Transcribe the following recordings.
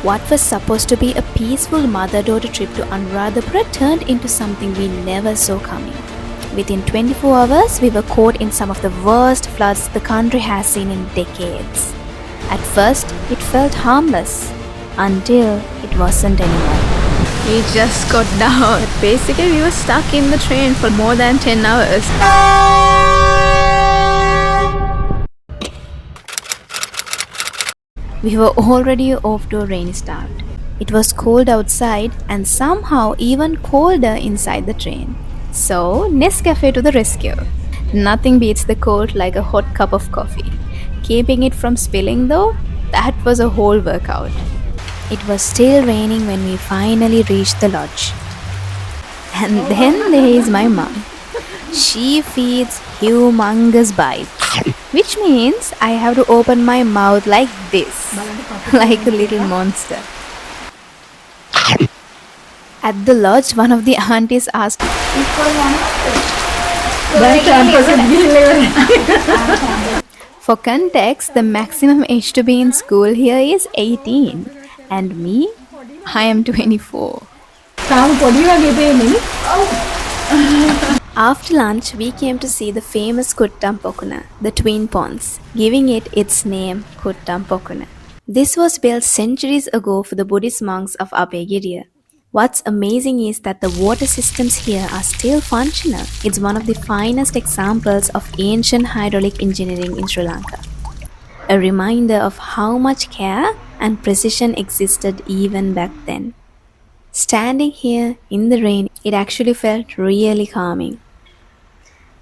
What was supposed to be a peaceful mother-daughter trip to Anuradhapura turned into something we never saw coming. Within 24 hours, we were caught in some of the worst floods the country has seen in decades. At first, it felt harmless, until it wasn't anymore. We just got down. Basically, we were stuck in the train for more than 10 hours. We were already off to a rainy start. It was cold outside and somehow even colder inside the train. So, Nescafe to the rescue. Nothing beats the cold like a hot cup of coffee. Keeping it from spilling though, that was a whole workout. It was still raining when we finally reached the lodge. And then there is my mom. She feeds humongous bites, which means I have to open my mouth like this, like a little monster. At the lodge, one of the aunties asked, for context, the maximum age to be in school here is 18, and me, I am 24. After lunch, we came to see the famous Kuttam Pokuna, the twin ponds, giving it its name Kuttam Pokuna. This was built centuries ago for the Buddhist monks of Abhayagiriya. What's amazing is that the water systems here are still functional. It's one of the finest examples of ancient hydraulic engineering in Sri Lanka. A reminder of how much care and precision existed even back then. Standing here in the rain, it actually felt really calming.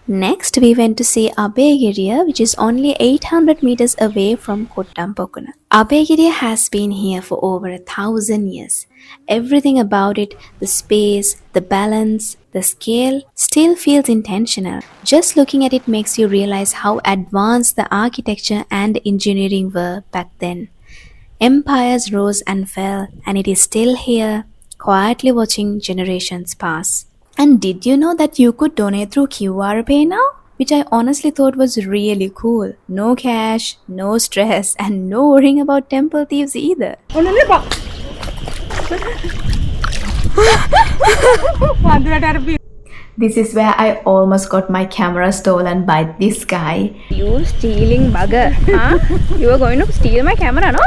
Next, we went to see Abhayagiriya, which is only 800 meters away from Kuttam Pokuna. Abhayagiriya has been here for over 1,000 years. Everything about it, the space, the balance, the scale, still feels intentional. Just looking at it makes you realize how advanced the architecture and engineering were back then. Empires rose and fell, and it is still here, quietly watching generations pass. And did you know that you could donate through QR Pay now? Which I honestly thought was really cool. No cash, no stress, and no worrying about temple thieves either. This is where I almost got my camera stolen by this guy. You stealing bugger, huh? You are going to steal my camera, no?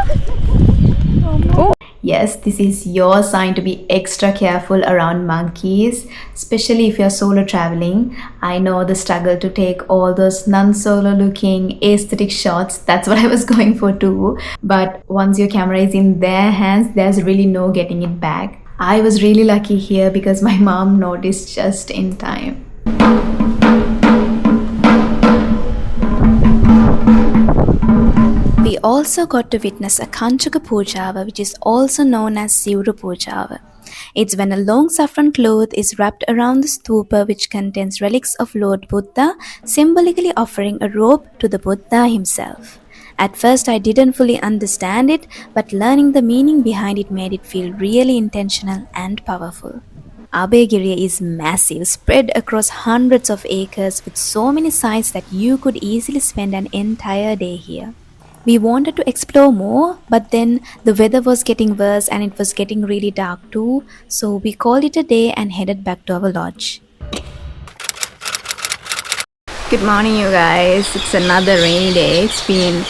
Oh. Yes, this is your sign to be extra careful around monkeys, especially if you're solo traveling. I know the struggle to take all those non-solo looking aesthetic shots. That's what I was going for too. But once your camera is in their hands, there's really no getting it back. I was really lucky here because my mom noticed just in time. We also got to witness a Kanchaka Pujava, which is also known as Sivru Pujava. It's when a long saffron cloth is wrapped around the stupa which contains relics of Lord Buddha, symbolically offering a robe to the Buddha himself. At first I didn't fully understand it, but learning the meaning behind it made it feel really intentional and powerful. Abhayagiriya is massive, spread across hundreds of acres with so many sites that you could easily spend an entire day here. We wanted to explore more, but then the weather was getting worse and it was getting really dark too, so we called it a day and headed back to our lodge. Good morning, you guys. It's another rainy day. It's been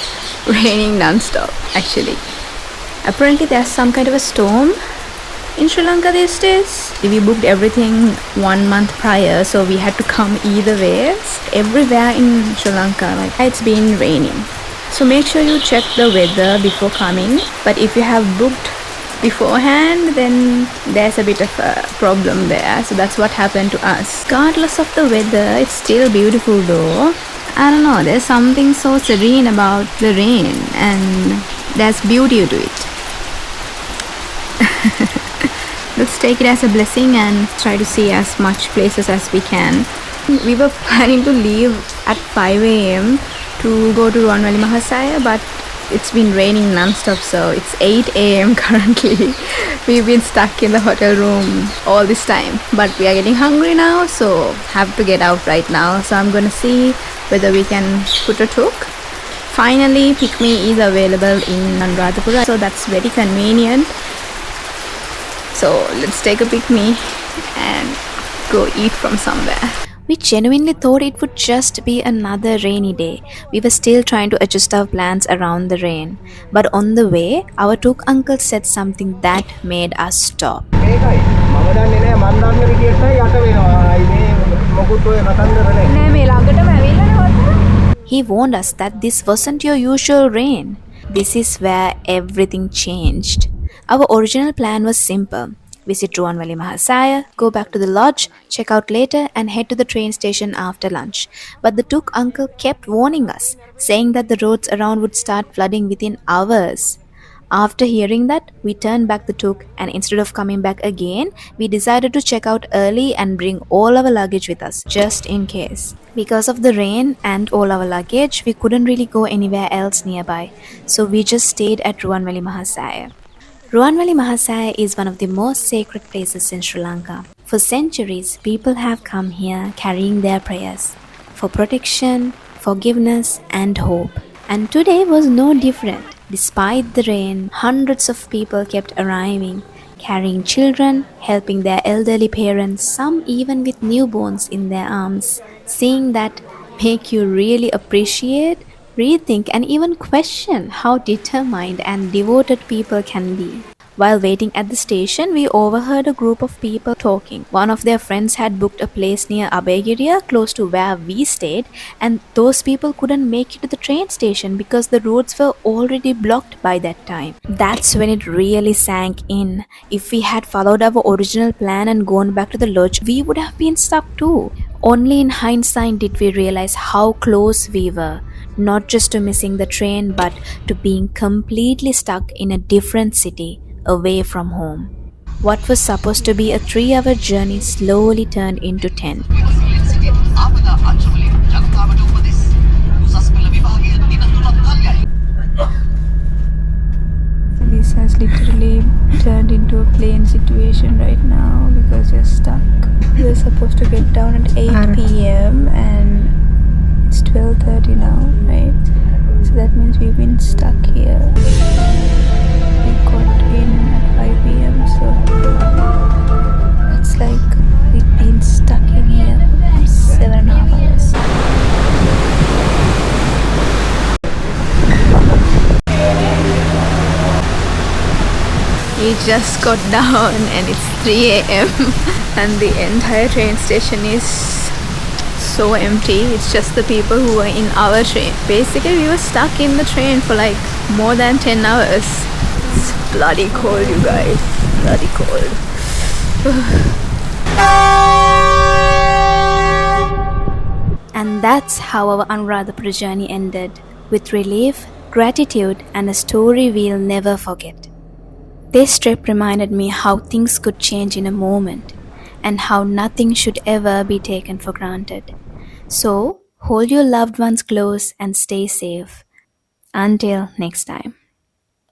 raining non-stop, actually. Apparently there's some kind of a storm in Sri Lanka these days. We booked everything 1 month prior, so we had to come either way. Everywhere in Sri Lanka, it's been raining. So make sure you check the weather before coming. But if you have booked beforehand, then there's a bit of a problem there. So that's what happened to us. Regardless of the weather, it's still beautiful though. I don't know, there's something so serene about the rain and there's beauty to it. Let's take it as a blessing and try to see as much places as we can. We were planning to leave at 5 a.m. to go to Ruwanweli Maha, but it's been raining non-stop, so it's 8 a.m. currently. We've been stuck in the hotel room all this time, but we are getting hungry now, so have to get out right now. So I'm gonna see whether we can put a tuk Finally, Pick Me is available in Anuradhapura, so that's very convenient. So let's take a Pick Me and go eat from somewhere. We genuinely thought it would just be another rainy day. We were still trying to adjust our plans around the rain. But on the way, our Tuk uncle said something that made us stop. He warned us that this wasn't your usual rain. This is where everything changed. Our original plan was simple. Visit Ruwanweli Maha, go back to the lodge, check out later, and head to the train station after lunch. But the Tuk uncle kept warning us, saying that the roads around would start flooding within hours. After hearing that, we turned back the tuk, and instead of coming back again, we decided to check out early and bring all our luggage with us, just in case. Because of the rain and all our luggage, we couldn't really go anywhere else nearby, so we just stayed at Ruwanweli Maha. Ruwanweli Maha is one of the most sacred places in Sri Lanka. For centuries, people have come here carrying their prayers for protection, forgiveness, and hope. And today was no different. Despite the rain, hundreds of people kept arriving, carrying children, helping their elderly parents, some even with newborns in their arms. Seeing that make you really appreciate, rethink, and even question how determined and devoted people can be. While waiting at the station, we overheard a group of people talking. One of their friends had booked a place near Abhayagiriya, close to where we stayed, and those people couldn't make it to the train station because the roads were already blocked by that time. That's when it really sank in. If we had followed our original plan and gone back to the lodge, we would have been stuck too. Only in hindsight did we realize how close we were, not just to missing the train, but to being completely stuck in a different city, away from home. What was supposed to be a 3-hour journey slowly turned into 10. This has literally turned into a plane situation right now because you're stuck. We're supposed to get down at 8 p.m. and it's 12:30 now, right? So that means we've been stuck here. We got in at 5 p.m. so it's like we've been stuck in here for 7.5 hours. We just got down and it's 3 a.m. and the entire train station is so empty. It's just the people who were in our train. Basically, we were stuck in the train for like more than 10 hours. It's bloody cold, you guys. Bloody cold. And that's how our Anuradhapura journey ended, with relief, gratitude, and a story we'll never forget. This trip reminded me how things could change in a moment, and how nothing should ever be taken for granted. So, hold your loved ones close and stay safe. Until next time.